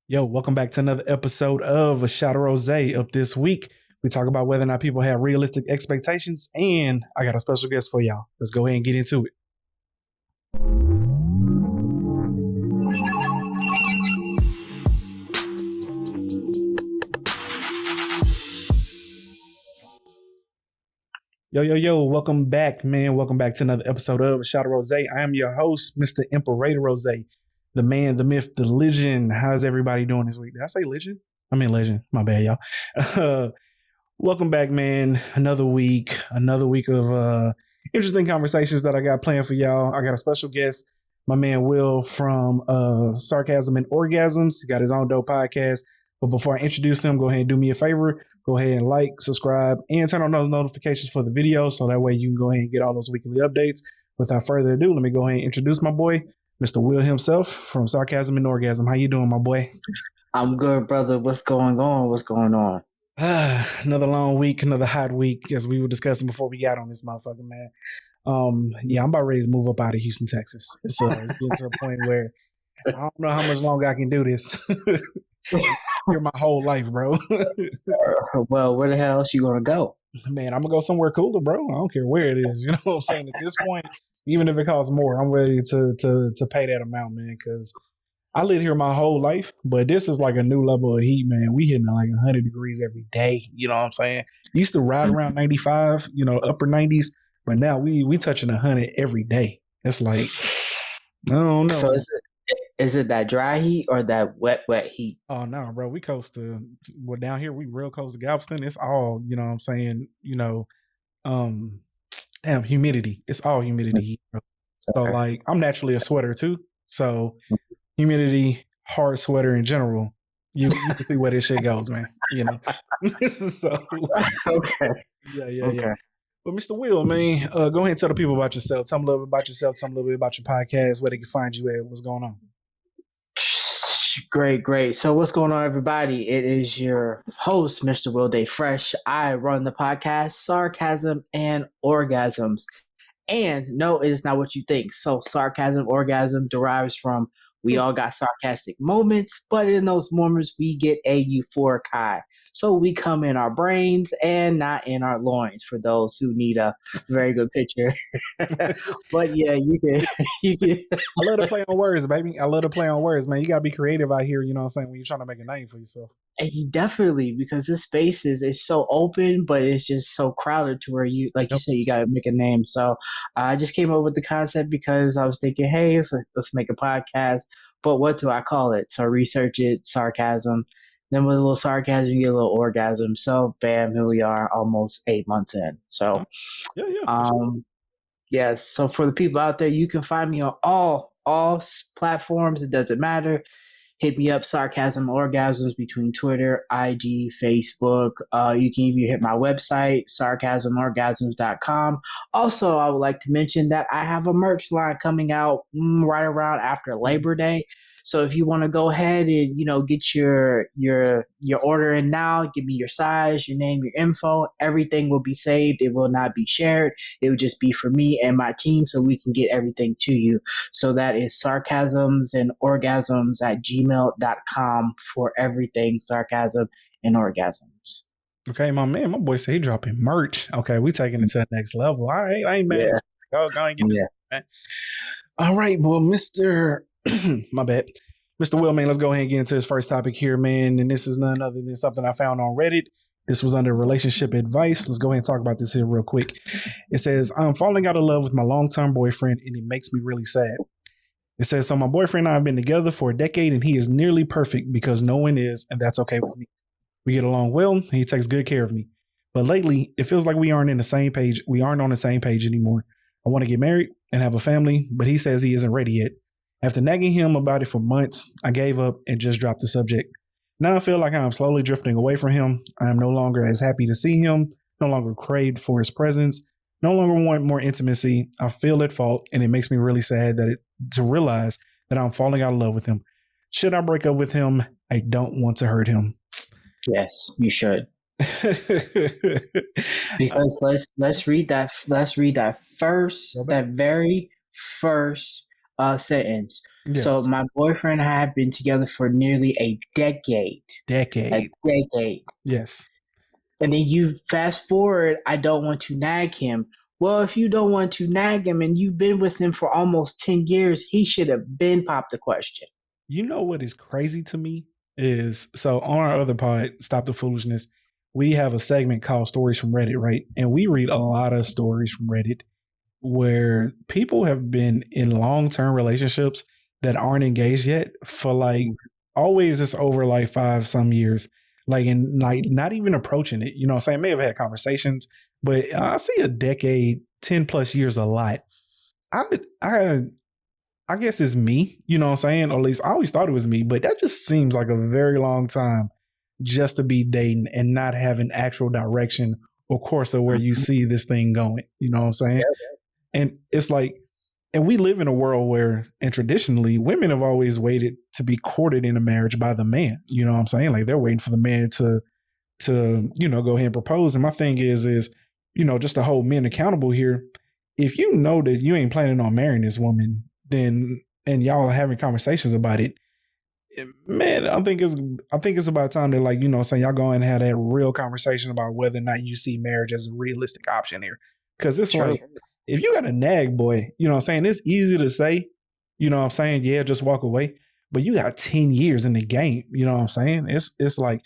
Yo, welcome back to another episode of A Shot of Rose. Up this week, we talk about whether or not people have realistic expectations, and I got a special guest for y'all. Let's go ahead and get into it. Yo, welcome back, man. Welcome back to another episode of A Shot of Rose. I am your host, Mr. Imperator Rose, the man, the myth, the legend. How's everybody doing this week? Did I say legend? I mean legend. My bad, y'all. Welcome back, man. Another week of interesting conversations that I got planned for y'all. I got a special guest, my man Will from Sarcasm and Orgasms. He's got his own dope podcast. But before I introduce him, go ahead and do me a favor. Go ahead and like, subscribe, and turn on those notifications for the video so that way you can go ahead and get all those weekly updates. Without further ado, let me go ahead and introduce my boy, Mr. Will himself from Sarcasm and Orgasm. How you doing, my boy? I'm good, brother. What's going on? Another long week, another hot week, as we were discussing before we got on this motherfucker, man. Yeah, I'm about ready to move up out of Houston, Texas. It's getting to a point where I don't know how much longer I can do this. Here my whole life, bro. Well, where the hell else you gonna go? Man, I'm gonna go somewhere cooler, bro. I don't care where it is. You know what I'm saying? At this point, even if it costs more, I'm ready to pay that amount, man. Because I lived here my whole life, but this is like a new level of heat, man. We hitting like 100 degrees every day. You know what I'm saying? Used to ride around 95, upper 90s, but now we touching 100 every day. It's like I don't know. So is it that dry heat or that wet heat? Oh no, bro. We coast to down here. We real close to Galveston. It's all you know what I'm saying. Damn humidity. It's all humidity heat, bro. So like I'm naturally a sweater too. So humidity, hard sweater in general. You can see where this shit goes, man. So Okay. Yeah. But Mr. Will, man, go ahead and tell the people about yourself. Tell them a little bit about yourself. Tell them a little bit about your podcast, where they can find you at. What's going on? Great. So what's going on, everybody? It is your host, Mr. Will Day Fresh. I run the podcast Sarcasm and Orgasms. And no, it is not what you think. So sarcasm, orgasm derives from we all got sarcastic moments, but in those moments we get a euphoric high. So we come in our brains and not in our loins for those who need a very good picture. But yeah, you can. I love to play on words, baby. I love to play on words, man. You gotta be creative out here, you know what I'm saying, when you're trying to make a name for yourself. And definitely, because this space is so open, but it's just so crowded to where you, like you said, you got to make a name. So I just came up with the concept because I was thinking, hey, let's make a podcast, but what do I call it? So research it, sarcasm. Then with a little sarcasm, you get a little orgasm. So bam, here we are, almost 8 months in. So yes. So for the people out there, you can find me on all platforms. It doesn't matter. Hit me up, Sarcasm Orgasms, between Twitter, IG, Facebook. You can even hit my website, sarcasmorgasms.com. Also, I would like to mention that I have a merch line coming out right around after Labor Day. So if you want to go ahead and, get your order in now, give me your size, your name, your info, everything will be saved. It will not be shared. It will just be for me and my team so we can get everything to you. So that is sarcasms and orgasms at gmail.com for everything sarcasm and orgasms. Okay, my boy said he dropping merch. Okay, we taking it to the next level. All right, I ain't mad. Yeah. Go and get this, man. All right, well, my bad. Mr. Will, man, let's go ahead and get into this first topic here, man. And this is none other than something I found on Reddit. This was under relationship advice. Let's go ahead and talk about this here real quick. It says, I'm falling out of love with my long-term boyfriend, and it makes me really sad. It says, so my boyfriend and I have been together for a decade, and he is nearly perfect because no one is, and that's okay with me. We get along well, and he takes good care of me. But lately, it feels like we aren't on the same page anymore. I want to get married and have a family, but he says he isn't ready yet. After nagging him about it for months, I gave up and just dropped the subject. Now I feel like I'm slowly drifting away from him. I am no longer as happy to see him, no longer craved for his presence, no longer want more intimacy. I feel at fault, and it makes me really sad to realize that I'm falling out of love with him. Should I break up with him? I don't want to hurt him. Yes, you should. Because let's read that very first sentence. So Yes. my boyfriend and I have been together for nearly a decade. A Decade. decade. Yes. And then you fast forward, I don't want to nag him. Well, if you don't want to nag him and you've been with him for almost 10 years, he should have been popped the question. You know what is crazy to me is so on our other pod, Stop the Foolishness, we have a segment called Stories from Reddit, right? And we read a lot of stories from Reddit where people have been in long-term relationships that aren't engaged yet for like always it's over like 5 some years, like and like not even approaching it. You know what I'm saying? May have had conversations, but I see a decade, 10 plus years a lot. I I guess it's me, you know what I'm saying? Or at least I always thought it was me, but that just seems like a very long time just to be dating and not having actual direction or course of where you see this thing going. You know what I'm saying? And it's like, and we live in a world where, and traditionally, women have always waited to be courted in a marriage by the man. You know what I'm saying? Like they're waiting for the man to go ahead and propose. And my thing is just to hold men accountable here. If you know that you ain't planning on marrying this woman, then and y'all are having conversations about it, man, I think it's about time that saying y'all go and have that real conversation about whether or not you see marriage as a realistic option here. Because it's True. like if you got a nag boy, you know what I'm saying, it's easy to say, you know what I'm saying, yeah, just walk away. But you got 10 years in the game, you know what I'm saying? It's like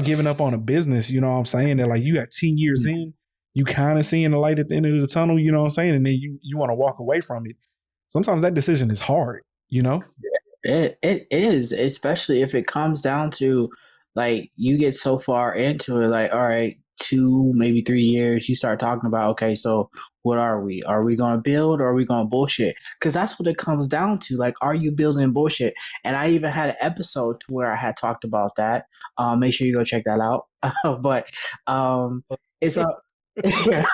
giving up on a business, you know what I'm saying? That like you got 10 years in, you kind of seeing the light at the end of the tunnel, you know what I'm saying? And then you want to walk away from it. Sometimes that decision is hard, you know? It is, especially if it comes down to like you get so far into it, like, all right, 2 maybe 3 years, you start talking about, okay, so what are we? Are we gonna build or are we gonna bullshit? Because that's what it comes down to. Like, are you building bullshit? And I even had an episode to where I had talked about that. Make sure you go check that out. But it's a yeah,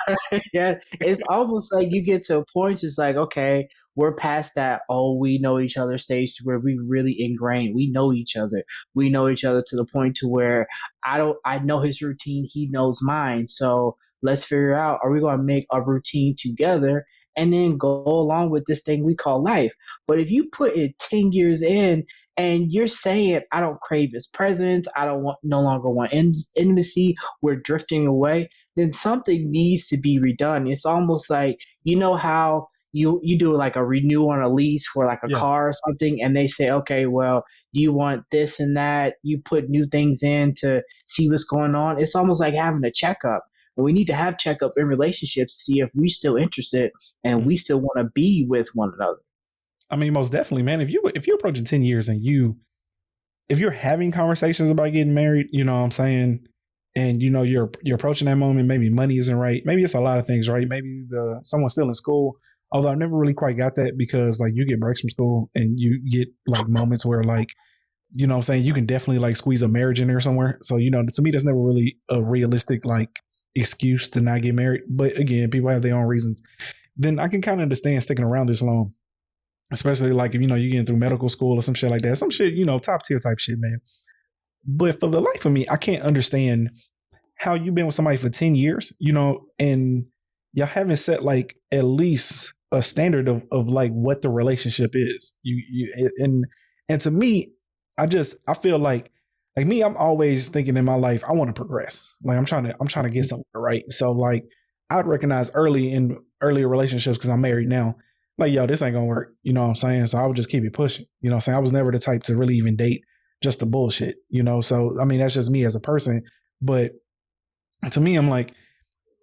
yeah, it's almost like you get to a point. It's like, okay, we're past that. Oh, we know each other stage where we really ingrained. We know each other. We know each other to the point to where I know his routine. He knows mine. So let's figure out, are we going to make a routine together and then go along with this thing we call life? But if you put it 10 years in and you're saying, I don't crave his presence, I don't want, no longer want intimacy, we're drifting away, then something needs to be redone. It's almost like, you know how you do like a renew on a lease for like a Yeah. car or something, and they say, okay, well, do you want this and that? You put new things in to see what's going on. It's almost like having a checkup. And we need to have checkup in relationships to see if we still interested and we still want to be with one another. I mean, most definitely, man. If you're approaching 10 years and if you're having conversations about getting married, you know what I'm saying, and you're approaching that moment, maybe money isn't right, maybe it's a lot of things, right? Maybe someone's still in school. Although I never really quite got that because like you get breaks from school and you get like moments where like, you know what I'm saying, you can definitely like squeeze a marriage in there somewhere. So, to me that's never really a realistic like excuse to not get married. But again, people have their own reasons. Then I can kind of understand sticking around this long, especially like if you're getting through medical school or some shit like that. Some shit, top tier type shit, man. But for the life of me, I can't understand how you've been with somebody for 10 years, and y'all haven't set like at least a standard of like what the relationship is. And to me, I feel like me, I'm always thinking in my life, I want to progress. Like I'm trying to get somewhere, right? So like I'd recognize early in earlier relationships because I'm married now, like, yo, this ain't gonna work. You know what I'm saying? So I would just keep it pushing. You know what I'm saying? I was never the type to really even date just the bullshit, So I mean, that's just me as a person. But to me, I'm like,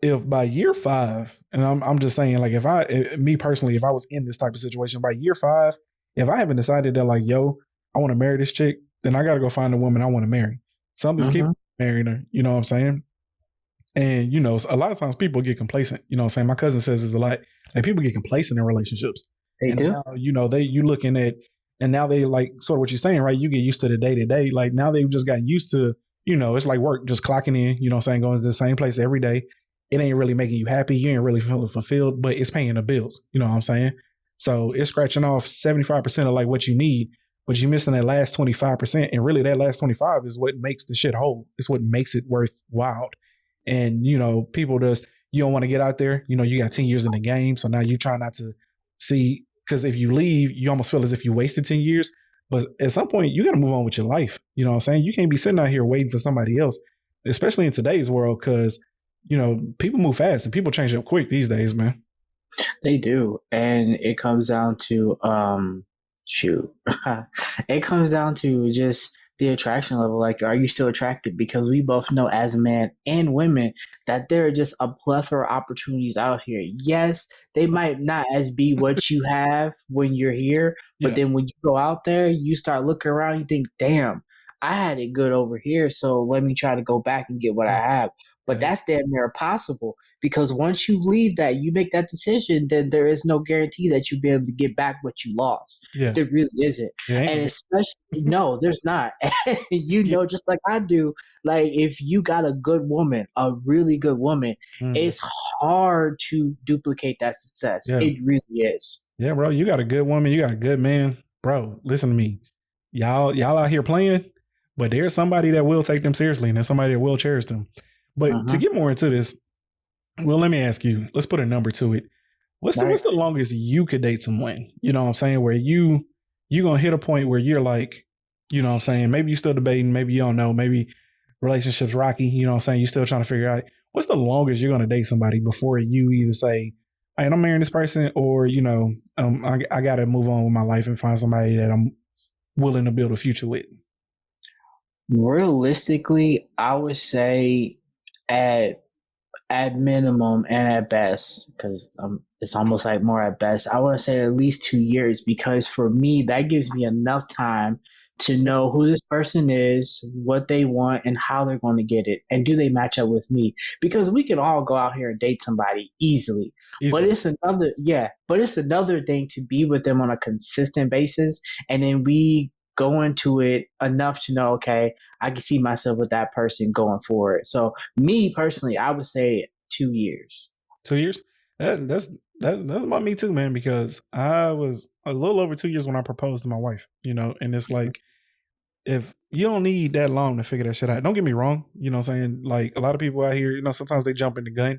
if by year 5, and I'm just saying, like, me personally, if I was in this type of situation by year 5, if I haven't decided that, like, yo, I want to marry this chick, then I got to go find a woman I want to marry. Something's keeping me marrying her. You know what I'm saying? And, a lot of times people get complacent. You know what I'm saying? My cousin says this a lot. Like, people get complacent in relationships. They And do. now, you looking at, and now they like sort of what you're saying, right? You get used to the day to day. Like now they've just gotten used to, it's like work, just clocking in, you know what I'm saying, going to the same place every day. It ain't really making you happy. You ain't really feeling fulfilled, but it's paying the bills. You know what I'm saying? So it's scratching off 75% of like what you need, but you're missing that last 25%. And really that last 25 is what makes the shit whole. It's what makes it worthwhile. And, people you don't want to get out there. You got 10 years in the game. So now you try not to see Because if you leave, you almost feel as if you wasted 10 years. But at some point, you got to move on with your life. You know what I'm saying? You can't be sitting out here waiting for somebody else, especially in today's world, because, people move fast and people change up quick these days, man. They do. And it comes down to shoot. It comes down to just the attraction level. Like, are you still attracted? Because we both know as a man and women that there are just a plethora of opportunities out here. Yes, they might not as be what you have when you're here, but Yeah. then when you go out there, you start looking around, you think, damn, I had it good over here, so let me try to go back and get what I Yeah. have. But Yeah. that's damn near impossible because once you leave that, you make that decision, then there is no guarantee that you'll be able to get back what you lost. Yeah. There really isn't. It ain't And no. especially, no, there's not. Yeah. Just like I do, like if you got a good woman, a really good woman, Mm, it's hard to duplicate that success. yeah. It really is. Yeah, bro. You got a good woman. You got a good man. Bro, listen to me. Y'all out here playing, but there's somebody that will take them seriously and there's somebody that will cherish them. But to Uh-huh. get more into this, well, let me ask you, let's put a number to it. What's Right. the longest you could date someone? You know what I'm saying? Where you gonna hit a point where you're like, you know what I'm saying? Maybe you still debating, maybe you don't know, maybe relationships rocky, you know what I'm saying? You still trying to figure out what's the longest you're gonna date somebody before you either say, hey, I'm marrying this person, or I gotta move on with my life and find somebody that I'm willing to build a future with. Realistically, I would say at minimum and at best, because it's almost like more at best. I want to say at least 2 years because for me that gives me enough time to know who this person is, what they want, and how they're going to get it, and do they match up with me? Because we can all go out here and date somebody easily, but Easily. it's another thing to be with them on a consistent basis, and then we go into it enough to know, okay, I can see myself with that person going forward. So me personally, I would say 2 years. 2 years? That's about me too, man, because I was a little over 2 years when I proposed to my wife, and it's like if you don't need that long to figure that shit out, don't get me wrong. You know what I'm saying? Like a lot of people out here, sometimes they jump in the gun,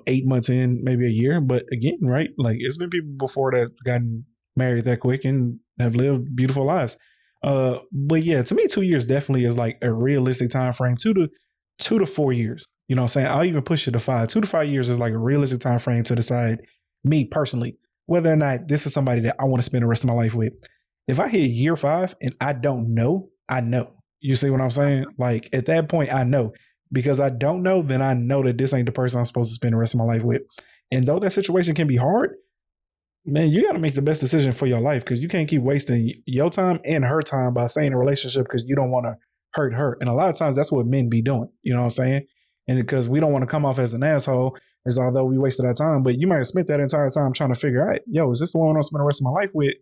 8 months in, maybe a year. But again, right? Like it's been people before that gotten married that quick and have lived beautiful lives. But yeah, to me, 2 years definitely is like a realistic time frame. 2 to 4 years. You know what I'm saying? I'll even push it to 5. 2 to 5 years is like a realistic time frame to decide, me personally, whether or not this is somebody that I want to spend the rest of my life with. If I hit year 5 and I don't know, I know. You see what I'm saying? Like at that point, I know. Because I don't know, then I know that this ain't the person I'm supposed to spend the rest of my life with. And though that situation can be hard, man, you got to make the best decision for your life because you can't keep wasting your time and her time by staying in a relationship because you don't want to hurt her. And a lot of times that's what men be doing. You know what I'm saying? And because we don't want to come off as an asshole, as although we wasted our time, but you might have spent that entire time trying to figure out, yo, is this the one I'm spend the rest of my life with?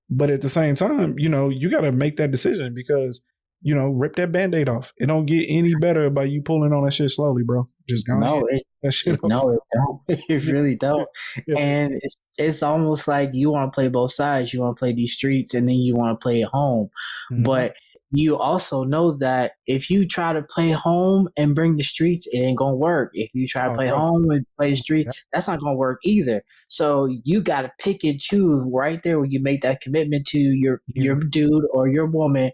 But at the same time, you got to make that decision because, rip that band-aid off. It don't get any better by you pulling on that shit slowly, bro. Just go ahead, No, it that shit off. no, it don't. It Yeah, really don't. yeah. And it's almost like you want to play both sides. You want to play these streets, and then you want to play at home. Mm-hmm. But you also know that if you try to play home and bring the streets, it ain't gonna work. If you try to Oh, play bro. home and play the street, Yeah. that's not gonna work either. So you got to pick and choose right there when you make that commitment to your Mhm. dude or your woman,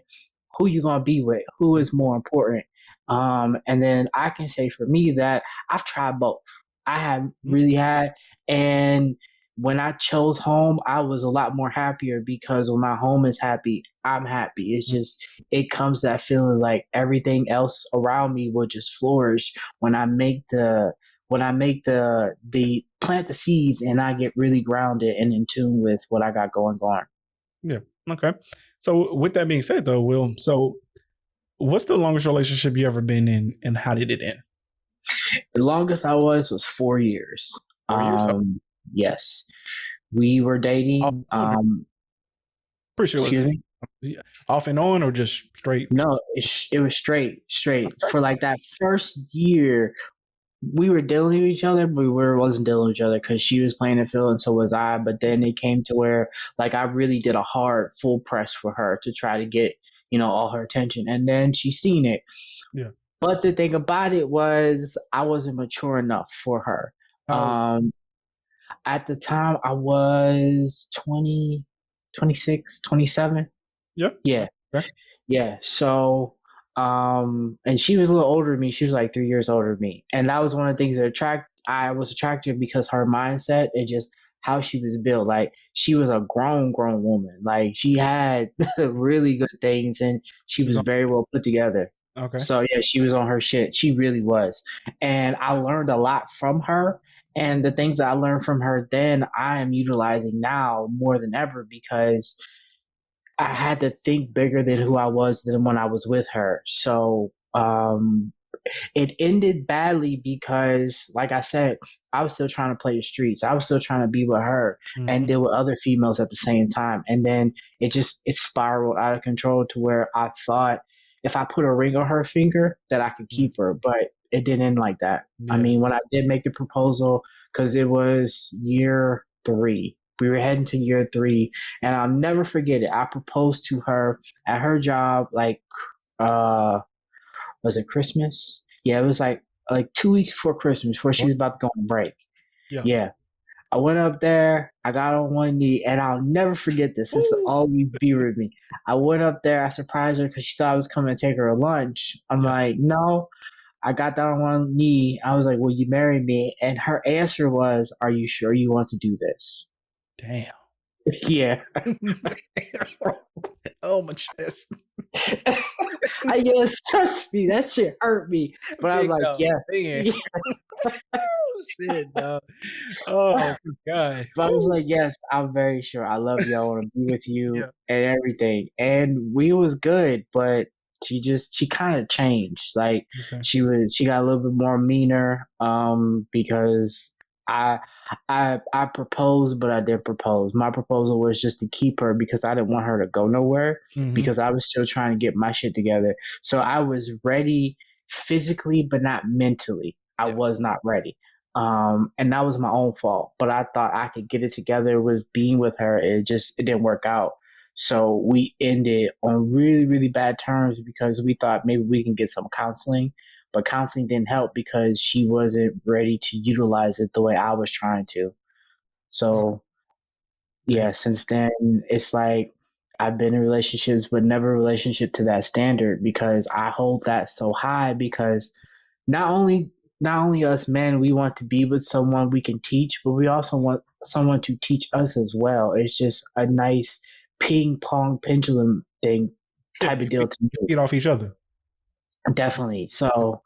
who you gonna be with, who is more important. And then I can say for me that I've tried both. I have really had, and when I chose home, I was a lot more happier because when my home is happy, I'm happy. It's just it comes that feeling like everything else around me will just flourish when I make the plant the seeds and I get really grounded and in tune with what I got going on. Yeah. Okay. So with that being said, though, Will, so what's the longest relationship you ever been in, and how did it end? The longest I was 4 years. 4 years. Oh, Yes, we were off dating. and on. Pretty sure it Excuse was me. off and on or just straight. No, it was straight Okay. for like that first year. We were dealing with each other, but wasn't dealing with each other because she was playing the field and so was I. But then it came to where like I really did a hard full press for her to try to get all her attention, and then she seen it. Yeah. But the thing about it was I wasn't mature enough for her. How old? Um, At the time, I was 20, 26, 27. Yeah. Yeah. Okay. Yeah. So, and she was a little older than me. She was like 3 years older than me. And that was one of the things that I was attracted because her mindset and just how she was built. Like she was a grown woman. Like she had really good things and she She was was on. very well put together. Okay. So yeah, she was on her shit. She really was. And I learned a lot from her. And the things that I learned from her then I am utilizing now more than ever because I had to think bigger than who I was than when I was with her. So it ended badly because, like I said, I was still trying to play the streets. I was still trying to be with her and Mm-hmm. deal with other females at the same time. And then it spiraled out of control to where I thought if I put a ring on her finger that I could keep her, but it didn't end like that. I Yeah. mean, when I did make the proposal, because it was year three, we were heading to year three, and I'll never forget it. I proposed to her at her job, like uh was it Christmas? Yeah, it was like 2 weeks before Christmas, before she What? was about to go on break. Yeah. Yeah. I went up there, I got on one knee, and I'll never forget this. This will Ooh. always be with me. I went up there, I surprised her because she thought I was coming to take her to lunch. I'm Yeah. like, no. I got down on one knee. I was like, will you marry me? And her answer was, are you sure you want to do this? Damn. Yeah. Oh, my chest. I guess, trust me, that shit hurt me. But I was Big like, dog. yeah. Man. Yeah. Oh, shit, dog. Oh, God. But I was Woo. like, yes, I'm very sure. I love you. I want to be with you Yeah. and everything. And we was good, but she kind of changed. Like Okay. she got a little bit more meaner, because I I proposed, but I didn't propose. My proposal was just to keep her because I didn't want her to go nowhere Mm-hmm. because I was still trying to get my shit together. So I was ready physically, but not mentally. I Yeah. was not ready. And that was my own fault. But I thought I could get it together with being with her. It didn't work out. So we ended on really, really bad terms because we thought maybe we can get some counseling, but counseling didn't help because she wasn't ready to utilize it the way I was trying to. So Damn. yeah, since then it's like I've been in relationships, but never a relationship to that standard because I hold that so high because not only not only us men, we want to be with someone we can teach, but we also want someone to teach us as well. It's just a nice ping pong pendulum thing Yeah. type of deal to You me. feed off each other. Definitely. So,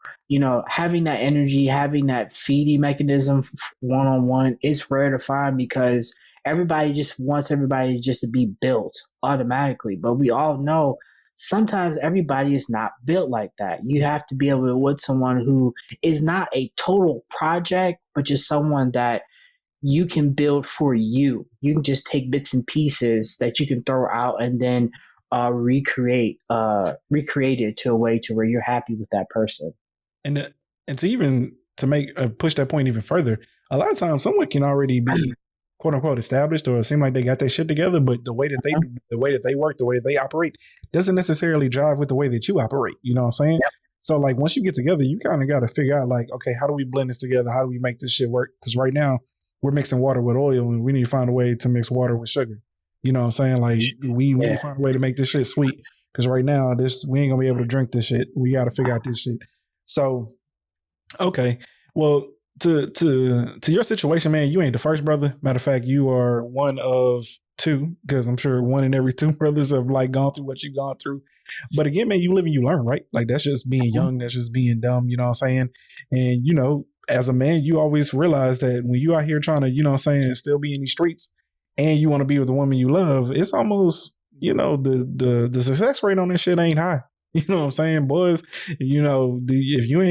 having that energy, having that feeding mechanism one on one, it's rare to find because everybody just wants everybody just to be built automatically. But we all know sometimes everybody is not built like that. You have to be able to with someone who is not a total project, but just someone that you can build for you. You can just take bits and pieces that you can throw out and then recreate it to a way to where you're happy with that person. And and to even to make push that point even further, a lot of times someone can already be quote unquote established or seem like they got their shit together, but the way that they do, the way that they work, the way that they operate doesn't necessarily jive with the way that you operate. You know what I'm saying? Yep. So like once you get together, you kind of got to figure out like, okay, how do we blend this together? How do we make this shit work? Because right now we're mixing water with oil, and we need to find a way to mix water with sugar. You know what I'm saying? Like we need Yeah. to find a way to make this shit sweet. Because right now, this we ain't gonna be able to drink this shit. We got to figure out this shit. So, okay, well, to your situation, man, you ain't the first brother. Matter of fact, you are one of two, because I'm sure one in every two brothers have like gone through what you've gone through. But again, man, you live and you learn, right? Like that's just being young. That's just being dumb. You know what I'm saying? And as a man, you always realize that when you out here trying to, still be in these streets, and you want to be with the woman you love, it's almost, the success rate on this shit ain't high. You know what I'm saying, boys? If you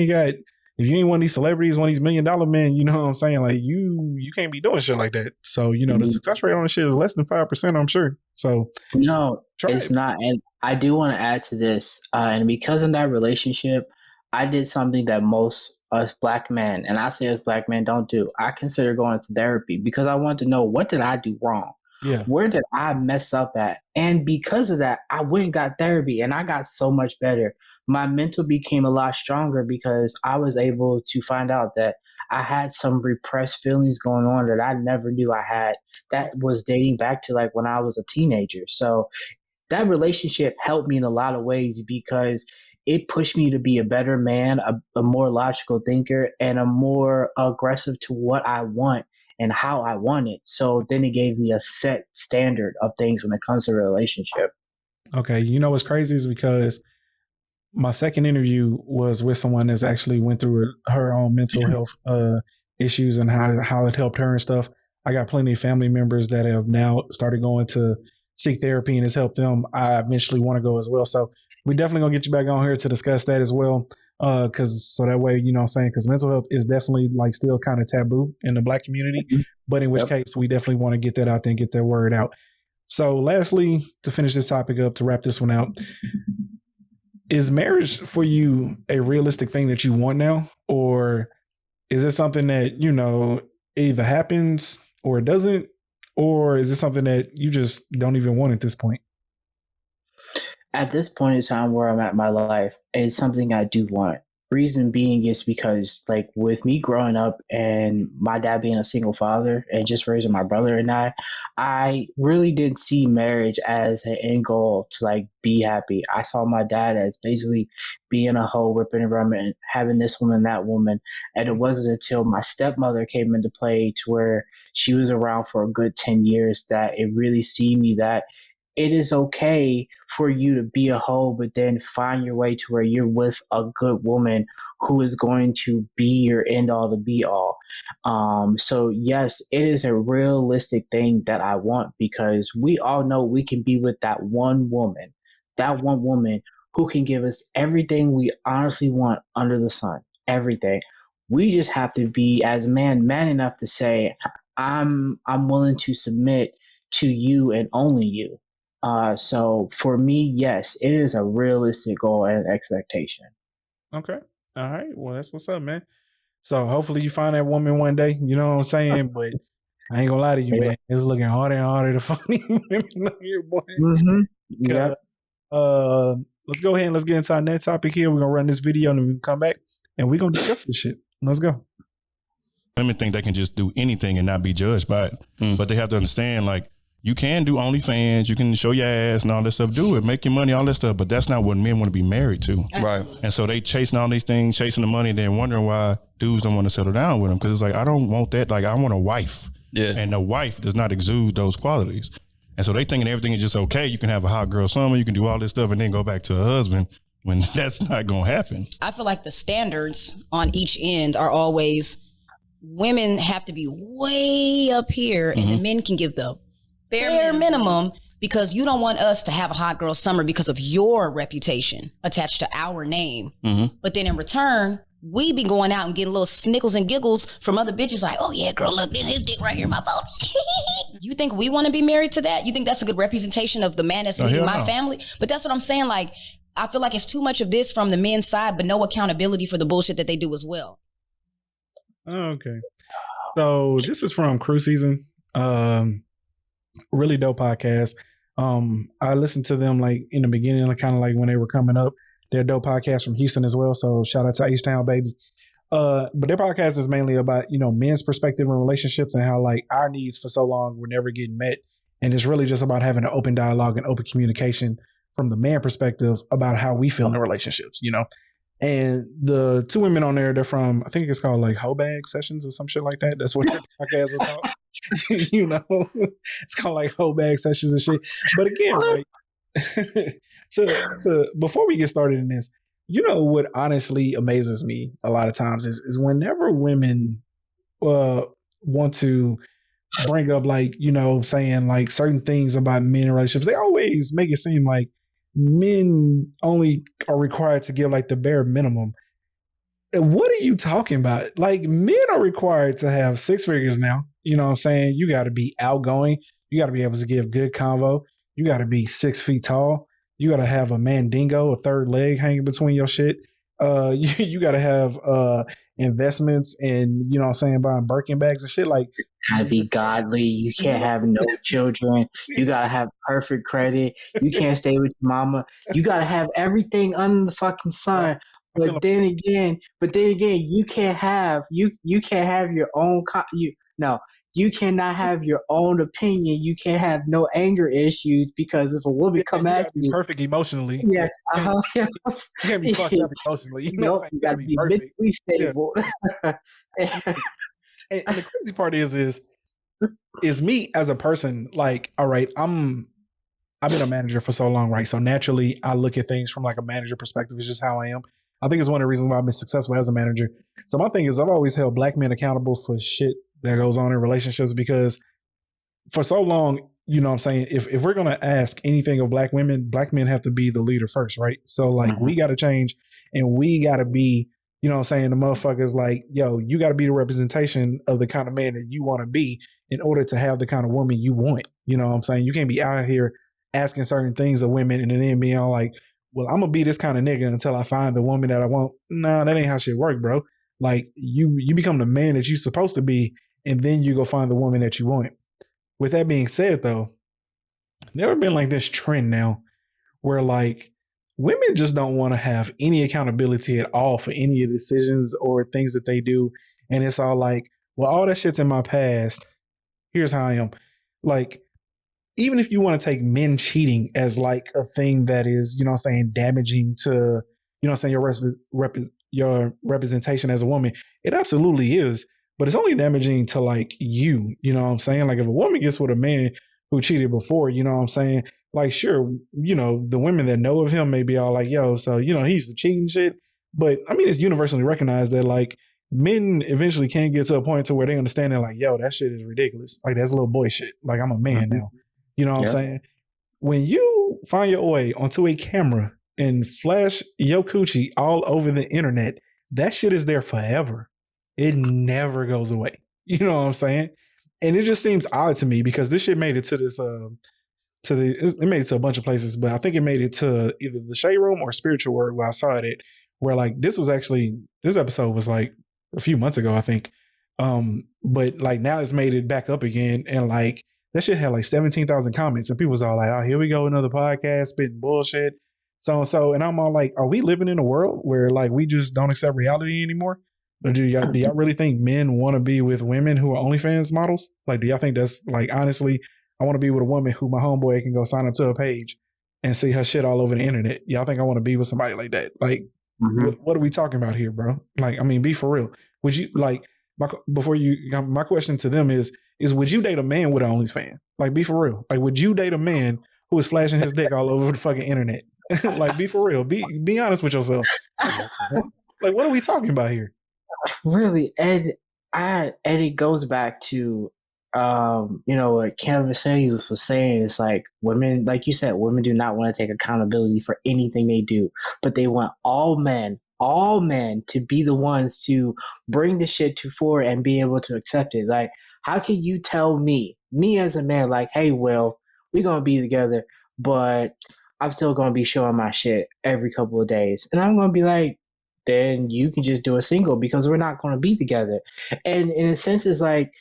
ain't one of these celebrities, one of these $1 million men, you know what I'm saying? Like you can't be doing shit like that. So, the success rate on this shit is less than 5%, I'm sure. So No, try it's it. not. And I do want to add to this. And because of that relationship, I did something that most us black men, and I say us black men don't do. I consider going to therapy because I want to know what did I do wrong? Yeah. Where did I mess up at? And because of that, I went and got therapy and I got so much better. My mental became a lot stronger because I was able to find out that I had some repressed feelings going on that I never knew I had. That was dating back to like when I was a teenager. So that relationship helped me in a lot of ways because it pushed me to be a better man, a more logical thinker, and a more aggressive to what I want and how I want it. So then it gave me a set standard of things when it comes to a relationship. Okay. You know what's crazy is because my second interview was with someone that's actually went through her own mental health issues and how it helped her and stuff. I got plenty of family members that have now started going to seek therapy and it's helped them. I eventually want to go as well. So we definitely gonna get you back on here to discuss that as well. Cause so that way, you know what I'm saying? Cause mental health is definitely like still kind of taboo in the Black community, but in which case we definitely want to get that out there and get that word out. So lastly, to finish this topic up, to wrap this one out, is marriage for you a realistic thing that you want now? Or is it something that, you know, either happens or it doesn't? Or is it something that you just don't even want at this point? At this point in time where I'm at in my life, it's something I do want. Reason being is because, like, with me growing up and my dad being a single father and just raising my brother and I really didn't see marriage as an end goal to like be happy. I saw my dad as basically being a hoe, ripping around and having this woman, that woman. And it wasn't until my stepmother came into play to where she was around for a good 10 years that it really see me that it is okay for you to be a hoe, but then find your way to where you're with a good woman who is going to be your end all to be all. So yes, it is a realistic thing that I want because we all know we can be with that one woman who can give us everything we honestly want under the sun, everything. We just have to be as man enough to say, I'm willing to submit to you and only you. So for me, yes, it is a realistic goal and expectation. Okay. All right. Well, that's what's up, man. So hopefully you find that woman one day. You know what I'm saying? But I ain't gonna lie to you, man. It's looking harder and harder to find these women out here, boy. Mm-hmm. Yep. Let's go ahead and let's get into our next topic here. We're gonna run this video and then we can come back and we're gonna discuss this shit. Let's go. Women think they can just do anything and not be judged by it. But they have to understand, like, you can do OnlyFans, you can show your ass and all that stuff, do it, make your money, all that stuff, but that's not what men want to be married to. Right. And so they chasing all these things, chasing the money, and then wondering why dudes don't want to settle down with them. Because it's like, I don't want that. Like, I want a wife. Yeah. And the wife does not exude those qualities. And so they thinking everything is just okay. You can have a hot girl summer, you can do all this stuff and then go back to a husband when that's not going to happen. I feel like the standards on each end are always women have to be way up here and the men can give the bare minimum because you don't want us to have a hot girl summer because of your reputation attached to our name. But then in return, we be going out and getting little snickles and giggles from other bitches like, oh yeah, girl, look, his dick right here in my phone. You think we want to be married to that? You think that's a good representation of the man that's leading my family? But that's what I'm saying. Like, I feel like it's too much of this from the men's side, but no accountability for the bullshit that they do as well. Okay. So this is from Crew Season. Really dope podcast. I listened to them like in the beginning, like kind of like when they were coming up. They're a dope podcast from Houston as well. So shout out to H-Town, baby. But their podcast is mainly about, you know, men's perspective in relationships and how like our needs for so long were never getting met. And it's really just about having an open dialogue and open communication from the man perspective about how we feel in relationships, you know. And the two women on there, they're from, I think it's called like Hobag Sessions or some shit like that. That's what their podcast is called. You know, it's called like Hobag Sessions and shit. But again, like, to before we get started in this, you know what honestly amazes me a lot of times is whenever women want to bring up like, you know, saying like certain things about men in relationships, they always make it seem like men only are required to give like the bare minimum. What are you talking about? Like, men are required to have six figures now. You know what I'm saying? You got to be outgoing. You got to be able to give good convo. You got to be 6 feet tall. You got to have a mandingo, a third leg hanging between your shit. You got to have investments and, you know what I'm saying, buying Birkin bags and shit. Like, gotta be godly. You can't have no children. You gotta have perfect credit. You can't stay with your mama. You gotta have everything under the fucking sun. But then again, you can't have you can't have your own. You cannot have your own opinion. You can't have no anger issues because if a woman come you at gotta be you, perfect emotionally. yes, You can't be fucked up emotionally. You know what I'm saying? you gotta be perfect. mentally stable. And the crazy part is me as a person, like, all right, I've been a manager for so long, right? So naturally I look at things from like a manager perspective. It's just how I am. I think it's one of the reasons why I've been successful as a manager. So my thing is I've always held black men accountable for shit that goes on in relationships because for so long, you know what I'm saying, if we're gonna ask anything of black women, black men have to be the leader first, right? So like we gotta change and we gotta be, you know what I'm saying, the motherfuckers like, yo, you gotta be the representation of the kind of man that you wanna be in order to have the kind of woman you want. You know what I'm saying? You can't be out here asking certain things of women and then being all like, well, I'm gonna be this kind of nigga until I find the woman that I want. Nah, that ain't how shit work, bro. Like you become the man that you're supposed to be, and then you go find the woman that you want. With that being said, though, never been like this trend now where like women just don't want to have any accountability at all for any of the decisions or things that they do. And it's all like, well, all that shit's in my past. Here's how I am. Like, even if you want to take men cheating as like a thing that is, you know what I'm saying, damaging to, you know what I'm saying, your representation as a woman, it absolutely is. But it's only damaging to like you know what I'm saying? Like if a woman gets with a man who cheated before, you know what I'm saying? Like, sure, you know, the women that know of him may be all like, yo, so, you know, he used to cheat and shit. But I mean, it's universally recognized that like men eventually can get to a point to where they understand that like, yo, that shit is ridiculous. Like that's little boy shit. Like I'm a man now. You know what I'm saying? When you find your way onto a camera and flash your coochie all over the internet, that shit is there forever. It never goes away. You know what I'm saying? And it just seems odd to me because this shit made it to this, it made it to a bunch of places, but I think it made it to either the Shade Room or Spiritual Word where I saw it at, where like this episode was like a few months ago, I think. But like now it's made it back up again and like that shit had like 17,000 comments and people was all like, oh, here we go, another podcast spitting bullshit. So. And I'm all like, are we living in a world where like we just don't accept reality anymore? Or do y'all really think men want to be with women who are OnlyFans models? Like, do y'all think that's like, honestly, I want to be with a woman who my homeboy can go sign up to a page and see her shit all over the internet. Y'all think I want to be with somebody like that? Like, what are we talking about here, bro? Like, I mean, be for real. Would you like, my question to them is would you date a man with an OnlyFans? Like, be for real. Like, would you date a man who is flashing his dick all over the fucking internet? Like, be for real. Be honest with yourself. Like, what are we talking about here? Really, and it goes back to you know what Canvas was saying. It's like women, like you said, women do not want to take accountability for anything they do, but they want all men to be the ones to bring the shit to forward and be able to accept it. Like, how can you tell me as a man, like, hey, Will, we're gonna be together, but I'm still gonna be showing my shit every couple of days, and I'm gonna be like, then you can just do a single because we're not going to be together. And in a sense, it's like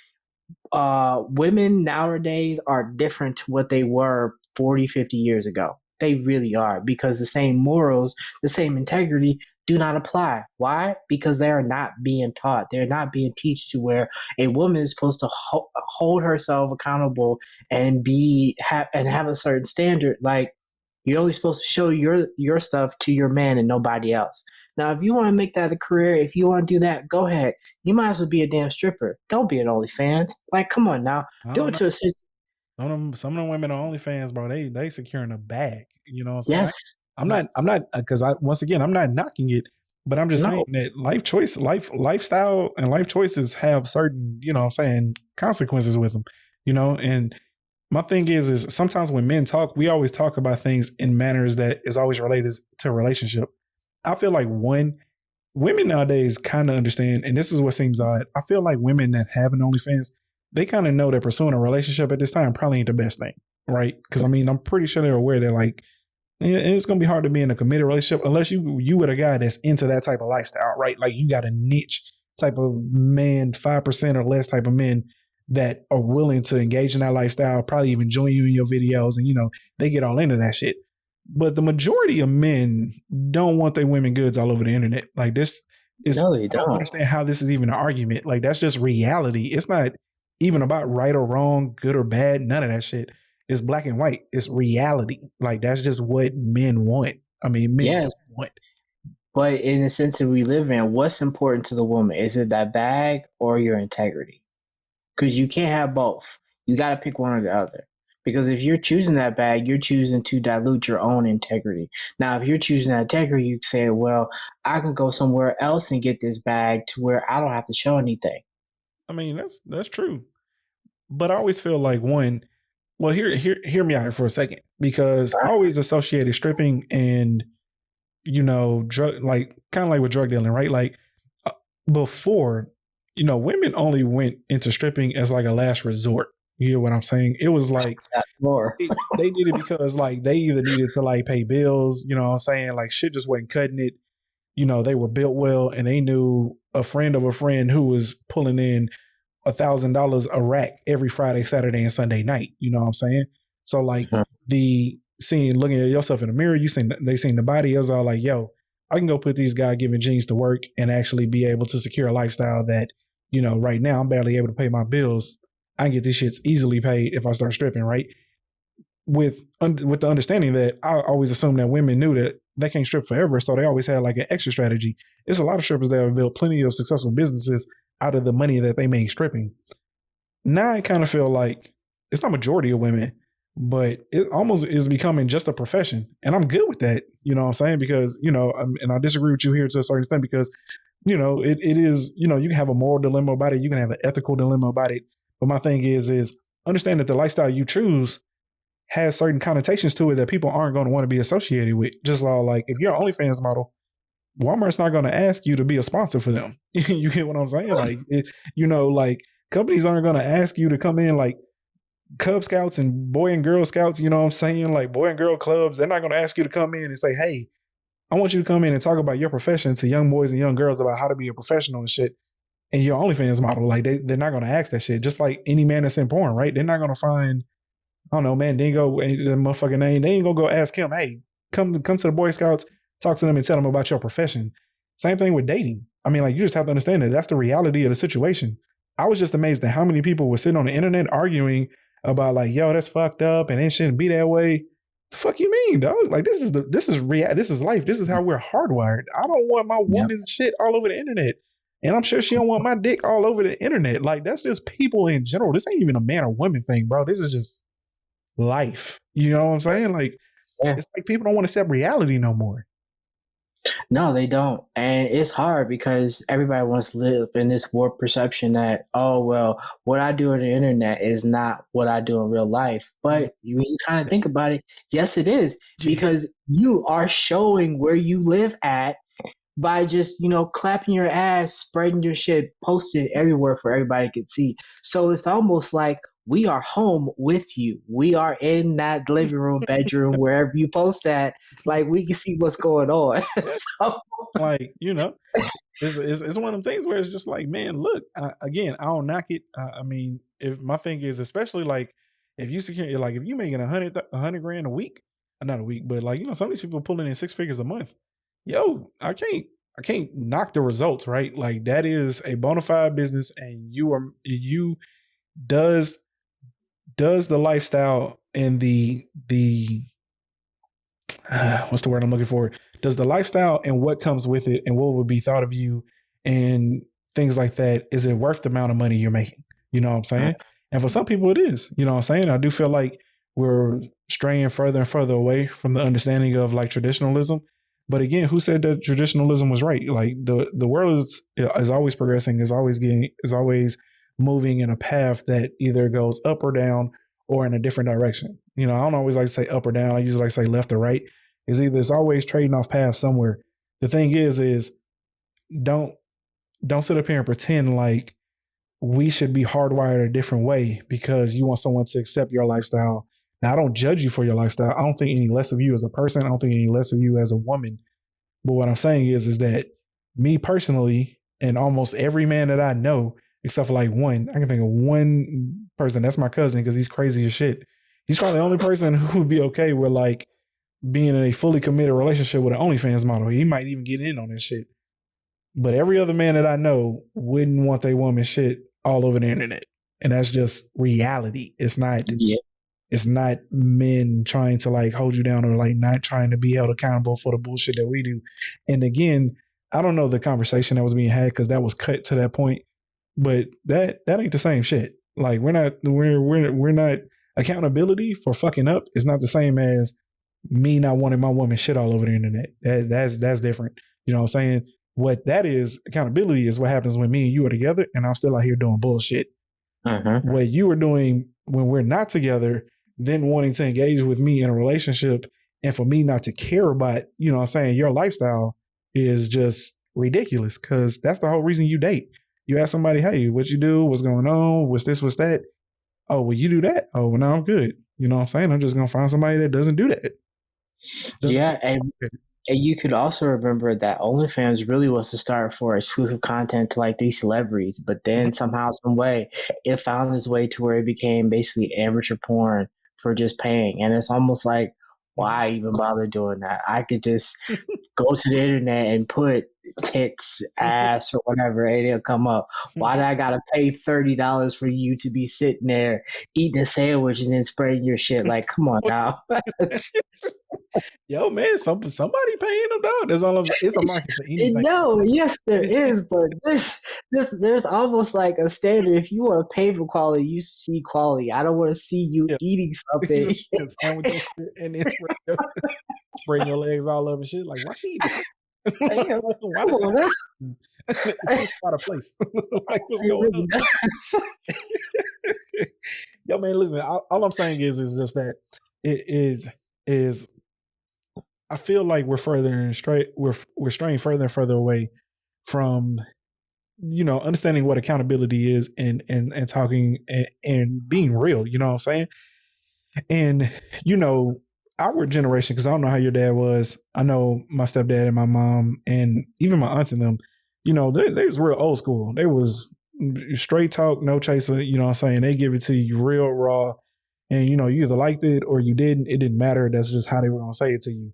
women nowadays are different to what they were 40, 50 years ago. They really are, because the same morals, the same integrity do not apply. Why? Because they are not being taught. They're not being taught to where a woman is supposed to hold herself accountable and have a certain standard. Like, you're only supposed to show your stuff to your man and nobody else. Now, if you want to make that a career, if you want to do that, go ahead. You might as well be a damn stripper. Don't be an OnlyFans. Like, come on now. Do it to a sister. Some of them women on OnlyFans, bro, they securing a bag. You know what I'm saying? Yes. I'm not, because once again, I'm not knocking it, but I'm just saying that lifestyle and life choices have certain, you know what I'm saying, consequences with them, you know? And my thing is sometimes when men talk, we always talk about things in manners that is always related to a relationship. I feel like women nowadays kind of understand, and this is what seems odd. I feel like women that have an OnlyFans, they kind of know that pursuing a relationship at this time probably ain't the best thing, right? Because I mean, I'm pretty sure they're aware that like, it's gonna be hard to be in a committed relationship unless you with a guy that's into that type of lifestyle, right? Like you got a niche type of man, 5% or less type of men that are willing to engage in that lifestyle, probably even join you in your videos, and they get all into that shit. But the majority of men don't want their women goods all over the internet. Like this is, No, they I don't don't. understand how this is even an argument. Like that's just reality. It's not even about right or wrong, good or bad, none of that shit. It's black and white. It's reality. Like that's just what men want. I mean, men Yes. want. But in the sense that we live in, what's important to the woman? Is it that bag or your integrity? Because you can't have both. You got to pick one or the other. Because if you're choosing that bag, you're choosing to dilute your own integrity. Now, if you're choosing that integrity, you say, well, I can go somewhere else and get this bag to where I don't have to show anything. I mean, that's true. But I always feel like hear me out here for a second, because I always associated stripping and drug, like kind of like with drug dealing, right? Like before, women only went into stripping as like a last resort. You hear what I'm saying? It was like More. they did it because like they either needed to like pay bills, you know what I'm saying? Like shit just wasn't cutting it. They were built well, and they knew a friend of a friend who was pulling in $1,000 a rack every Friday, Saturday, and Sunday night. You know what I'm saying? So like looking at yourself in the mirror, they seen the body. It was all like, yo, I can go put these God-given genes to work and actually be able to secure a lifestyle that, right now I'm barely able to pay my bills. I can get these shits easily paid if I start stripping, right? With the understanding that I always assumed that women knew that they can't strip forever, so they always had like an exit strategy. There's a lot of strippers that have built plenty of successful businesses out of the money that they made stripping. Now I kind of feel like it's not majority of women, but it almost is becoming just a profession. And I'm good with that, you know what I'm saying? Because, and I disagree with you here to a certain extent, because, it is, you can have a moral dilemma about it. You can have an ethical dilemma about it. But my thing is understand that the lifestyle you choose has certain connotations to it that people aren't going to want to be associated with. Just like if you're an OnlyFans model, Walmart's not going to ask you to be a sponsor for them. You get what I'm saying? Like, like companies aren't going to ask you to come in like Cub Scouts and Boy and Girl Scouts, you know what I'm saying? Like Boy and Girl clubs. They're not going to ask you to come in and say, hey, I want you to come in and talk about your profession to young boys and young girls about how to be a professional and shit. And your OnlyFans model, like they're not going to ask that shit. Just like any man that's in porn, right? They're not going to find, I don't know, man, the motherfucking name. They ain't going to go ask him, hey, come to the Boy Scouts, talk to them and tell them about your profession. Same thing with dating. I mean, like, you just have to understand that that's the reality of the situation. I was just amazed at how many people were sitting on the internet arguing about like, yo, that's fucked up and it shouldn't be that way. The fuck you mean, dog? Like this is life. This is how we're hardwired. I don't want my woman's shit all over the internet. And I'm sure she don't want my dick all over the internet. Like that's just people in general. This ain't even a man or woman thing, bro. This is just life. You know what I'm saying? Like it's like people don't want to accept reality no more. No, they don't. And it's hard because everybody wants to live in this warped perception that, oh, well, what I do on the internet is not what I do in real life. But when you kind of think about it, yes, it is. Because you are showing where you live at by just, clapping your ass, spreading your shit, posting it everywhere for everybody to see. So it's almost like we are home with you. We are in that living room, bedroom, wherever you post that. Like we can see what's going on. So, like, it's one of them things where it's just like, man, look, again, I don't knock it. I mean, if my thing is, especially like if you secure, like if you making $100 grand a week, not a week, but like, some of these people pulling in 6 figures a month. Yo, I can't knock the results, right? Like that is a bona fide business, and does the lifestyle and the what's the word I'm looking for? Does the lifestyle and what comes with it and what would be thought of you and things like that, is it worth the amount of money you're making? You know what I'm saying? And for some people it is, you know what I'm saying? I do feel like we're straying further and further away from the understanding of like traditionalism. But again, who said that traditionalism was right? Like the world is always progressing, is always moving in a path that either goes up or down or in a different direction. I don't always like to say up or down. I usually like to say left or right. It's always trading off paths somewhere. The thing is don't sit up here and pretend like we should be hardwired a different way because you want someone to accept your lifestyle. Now, I don't judge you for your lifestyle. I don't think any less of you as a person. I don't think any less of you as a woman. But what I'm saying is that me personally, and almost every man that I know, except for like one. I can think of one person. That's my cousin because he's crazy as shit. He's probably the only person who would be okay with like being in a fully committed relationship with an OnlyFans model. He might even get in on that shit. But every other man that I know wouldn't want their woman shit all over the internet. And that's just reality. It's not men trying to like hold you down or like not trying to be held accountable for the bullshit that we do. And again, I don't know the conversation that was being had because that was cut to that point. But that ain't the same shit. Like we're not accountability for fucking up is not the same as me not wanting my woman shit all over the internet. That's different. You know what I'm saying? What that is, accountability is what happens when me and you are together and I'm still out here doing bullshit. What you were doing when we're not together, then wanting to engage with me in a relationship and for me not to care about, you know what I'm saying, your lifestyle is just ridiculous because that's the whole reason you date. You ask somebody, hey, what you do? What's going on? What's this? What's that? Oh, well, you do that? Oh, well, now I'm good. You know what I'm saying? I'm just going to find somebody that doesn't do that. And you could also remember that OnlyFans really was to start for exclusive content to like these celebrities, but then somehow, some way, it found its way to where it became basically amateur porn for just paying. And it's almost like, why even bother doing that? I could just go to the internet and put tits, ass, or whatever, and it'll come up. Why do I gotta pay $30 for you to be sitting there eating a sandwich and then spraying your shit? Like, come on now. Yo, man, somebody paying them, dog. It's a market for anything. No, yes, there is, but there's almost like a standard. If you want to pay for quality, you see quality. I don't want to see you eating something and then spraying your legs all over shit. Like, why she eating? Why does it's out of place? Like, what's going on? Yo, man, listen. All I'm saying is just that it is. I feel like we're straying further and further away from, you know, understanding what accountability is and talking and being real. You know what I'm saying? And you know, our generation, because I don't know how your dad was. I know my stepdad and my mom and even my aunts and them. You know, they was real old school. They was straight talk, no chaser. You know what I'm saying? They give it to you real raw, and you know, you either liked it or you didn't. It didn't matter. That's just how they were gonna say it to you.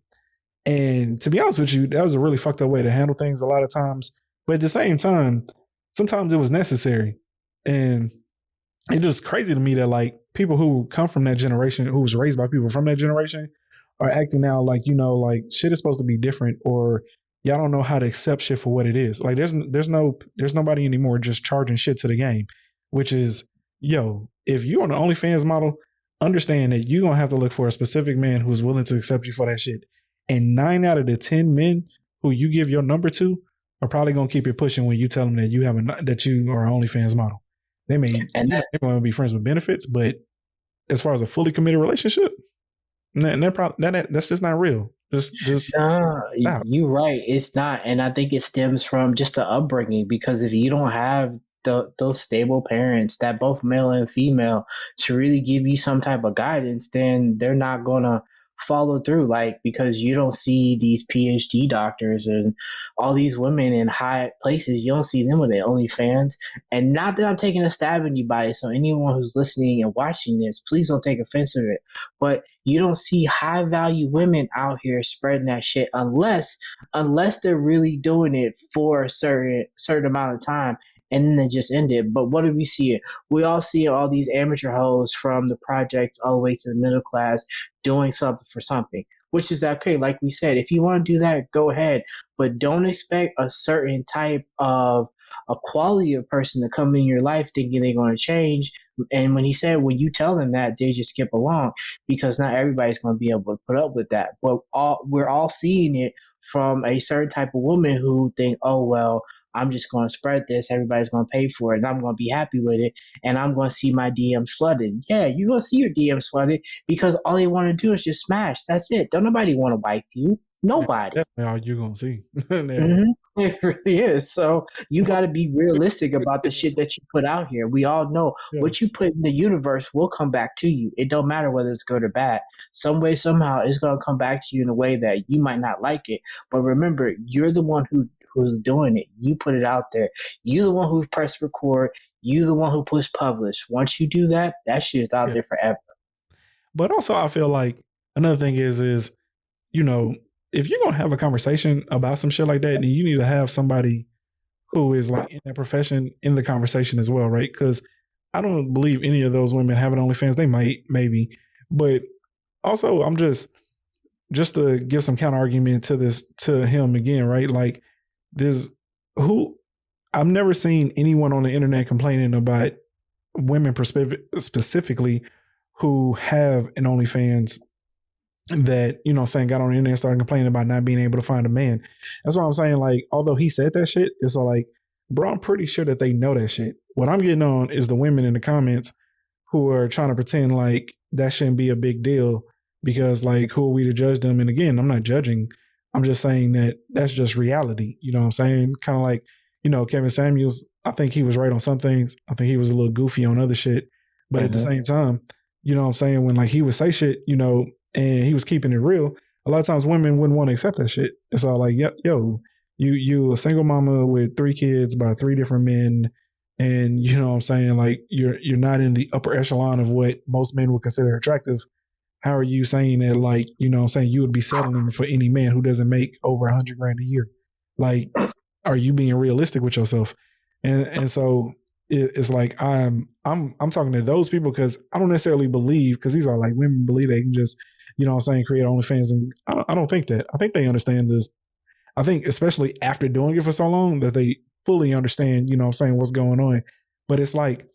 And to be honest with you, that was a really fucked up way to handle things a lot of times. But at the same time, sometimes it was necessary. And it's just crazy to me that like people who come from that generation, who was raised by people from that generation, are acting now like, you know, like shit is supposed to be different, or y'all don't know how to accept shit for what it is. Like there's nobody anymore just charging shit to the game, which is, yo, if you're on the OnlyFans model, understand that you're gonna have to look for a specific man who's willing to accept you for that shit. And 9 out of the 10 men who you give your number to are probably gonna keep it pushing when you tell them that you are an OnlyFans model. They may want to be friends with benefits, but as far as a fully committed relationship, that's just not real. You're right. It's not, and I think it stems from just the upbringing. Because if you don't have those stable parents, that both male and female, to really give you some type of guidance, then they're not gonna follow through. Like, because you don't see these PhD doctors and all these women in high places, you don't see them with their OnlyFans. And not that I'm taking a stab at anybody, so anyone who's listening and watching this, please don't take offense to it, but you don't see high value women out here spreading that shit unless they're really doing it for a certain amount of time and then they just end it. But what do we see it? We all see all these amateur hoes from the projects all the way to the middle class doing something for something, which is okay. Like we said, if you want to do that, go ahead. But don't expect a certain type of a quality of person to come in your life thinking they're going to change. And when you tell them that, they just skip along, because not everybody's going to be able to put up with that. But we're all seeing it from a certain type of woman who think, oh, well, I'm just going to spread this. Everybody's going to pay for it, and I'm going to be happy with it, and I'm going to see my DMs flooded. Yeah, you're going to see your DMs flooded because all they want to do is just smash. That's it. Don't nobody want to wife you. Nobody. That's all you're going to see. It really is. So you got to be realistic about the shit that you put out here. We all know what you put in the universe will come back to you. It don't matter whether it's good or bad. Some way, somehow, it's going to come back to you in a way that you might not like it. But remember, you're the one who who's doing it. You put it out there. You the one who pressed record. You the one who pushed publish. Once you do that, that shit is out there forever. But also, I feel like another thing is, you know, if you're gonna have a conversation about some shit like that, then you need to have somebody who is like in that profession in the conversation as well, right? Because I don't believe any of those women having OnlyFans. They might, maybe, but also I'm just to give some counter argument to this to him again, right? Like there's who I've never seen anyone on the internet complaining about women specifically who have an OnlyFans that, you know, saying got on the internet and started complaining about not being able to find a man. That's what I'm saying. Like, although he said that shit, it's like, bro, I'm pretty sure that they know that shit. What I'm getting on is the women in the comments who are trying to pretend like that shouldn't be a big deal because, like, who are we to judge them? And again, I'm not judging. I'm just saying that that's just reality. You know what I'm saying? Kind of like, you know, Kevin Samuels, I think he was right on some things. I think he was a little goofy on other shit. But at the same time, you know what I'm saying? When like he would say shit, you know, and he was keeping it real, a lot of times women wouldn't want to accept that shit. It's all like, yo, you a single mama with 3 kids by 3 different men, and you know what I'm saying, like you're not in the upper echelon of what most men would consider attractive. How are you saying that, like, you know what I'm saying, you would be settling for any man who doesn't make over $100,000 a year? Like, are you being realistic with yourself? And so it's like I'm talking to those people because I don't necessarily believe, because these are like women believe they can just, you know what I'm saying, create OnlyFans. And I don't think that. I think they understand this. I think especially after doing it for so long that they fully understand, you know what I'm saying, what's going on. But it's like,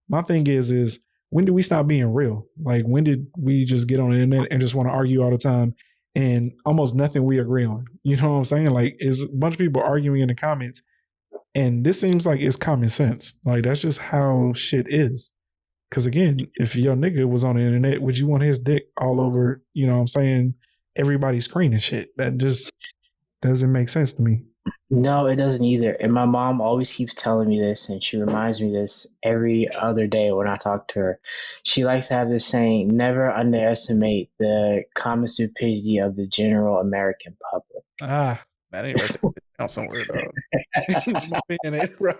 my thing is when do we stop being real? Like, when did we just get on the internet and just want to argue all the time and almost nothing we agree on? You know what I'm saying? Like, is a bunch of people arguing in the comments, and this seems like it's common sense. Like, that's just how shit is. Because again, if your nigga was on the internet, would you want his dick all over, you know what I'm saying, everybody's screen and shit? That just doesn't make sense to me. No, it doesn't either. And my mom always keeps telling me this, and she reminds me this every other day when I talk to her. She likes to have this saying, never underestimate the common stupidity of the general American public. Ah, that ain't right. Down somewhere, dog. Bro.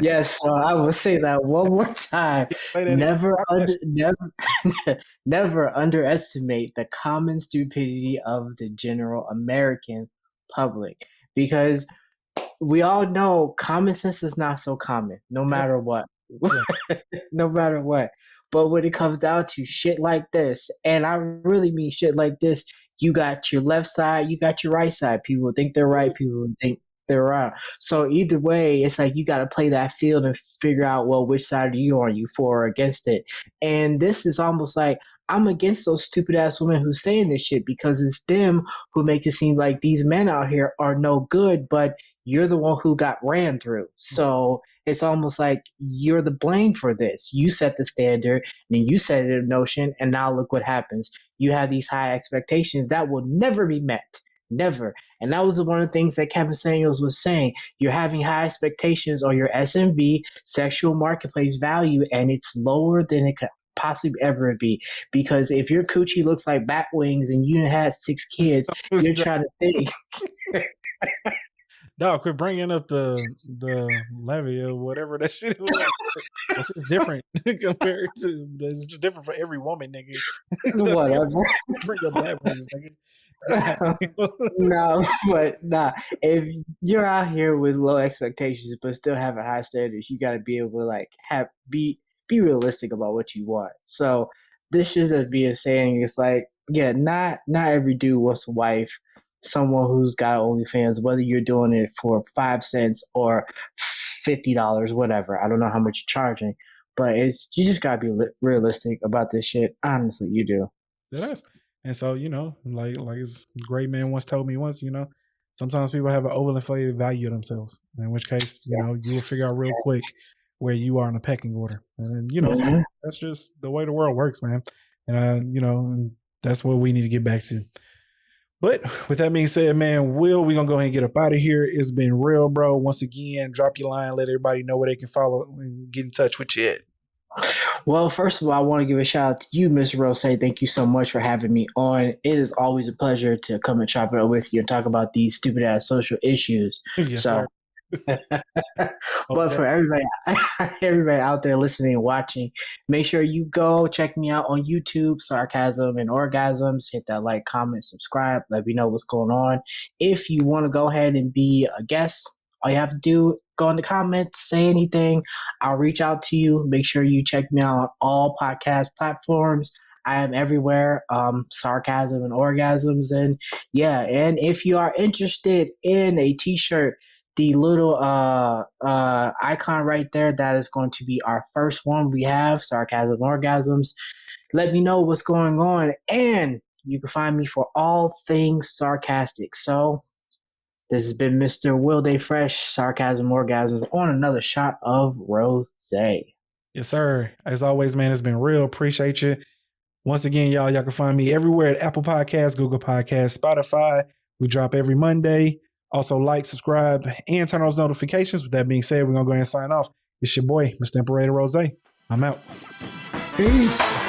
Yes, so I will say that one more time. Never underestimate the common stupidity of the general American public, because we all know common sense is not so common, no matter what. No matter what. But when it comes down to shit like this, and I really mean shit like this, you got your left side, you got your right side. People think they're right, people think they're wrong. So either way, it's like you got to play that field and figure out, well, which side are you on? You for or against it? And this is almost like, I'm against those stupid ass women who's saying this shit, because it's them who make it seem like these men out here are no good, but you're the one who got ran through. So it's almost like you're the blame for this. You set the standard, and you set a notion, and now look what happens. You have these high expectations that will never be met. Never. And that was one of the things that Kevin Samuels was saying. You're having high expectations on your SMV, sexual marketplace value, and it's lower than it could possibly ever be. Because if your coochie looks like bat wings and you had 6 kids, you're trying to think. Dog, quit bringing up the levy or whatever that shit is. It's just different compared to. It's just different for every woman, nigga. Whatever. Bring up that ones, nigga. No, but nah. If you're out here with low expectations but still having high standards, you got to be able to like be realistic about what you want. So this is as being saying, it's like, yeah, not every dude wants a wife, someone who's got OnlyFans, whether you're doing it for 5 cents or $50, whatever. I don't know how much you're charging, but you just gotta be realistic about this shit. Honestly, you do. Yes. And so, you know, like this great man once told me once, you know, sometimes people have an overinflated value of themselves. In which case, you know, you will figure out real quick where you are in a pecking order. And you know, that's just the way the world works, man. And you know, that's what we need to get back to. But with that being said, man, we're going to go ahead and get up out of here. It's been real, bro. Once again, drop your line, let everybody know where they can follow and get in touch with you at. Well, first of all, I want to give a shout out to you, Mr. Rose. Thank you so much for having me on. It is always a pleasure to come and chop it up with you and talk about these stupid ass social issues. Yes, So, sir. but for everybody, everybody out there listening and watching, make sure you go check me out on YouTube, Sarcasm and Orgasms. Hit that like, comment, subscribe. Let me know what's going on. If you want to go ahead and be a guest, all you have to do, go in the comments, say anything. I'll reach out to you. Make sure you check me out on all podcast platforms. I am everywhere. Sarcasm and Orgasms. And yeah, and if you are interested in a t-shirt, the little icon right there, that is going to be our first one we have, Sarcasm Orgasms. Let me know what's going on, and you can find me for all things sarcastic. So this has been Mr. Will Day Fresh, Sarcasm Orgasms, on another shot of rose. Yes, sir. As always, man, it's been real. Appreciate you. Once again, y'all can find me everywhere at Apple Podcasts, Google Podcasts, Spotify. We drop every Monday. Also, like, subscribe, and turn on those notifications. With that being said, we're going to go ahead and sign off. It's your boy, Mr. Imperator Rose. I'm out. Peace.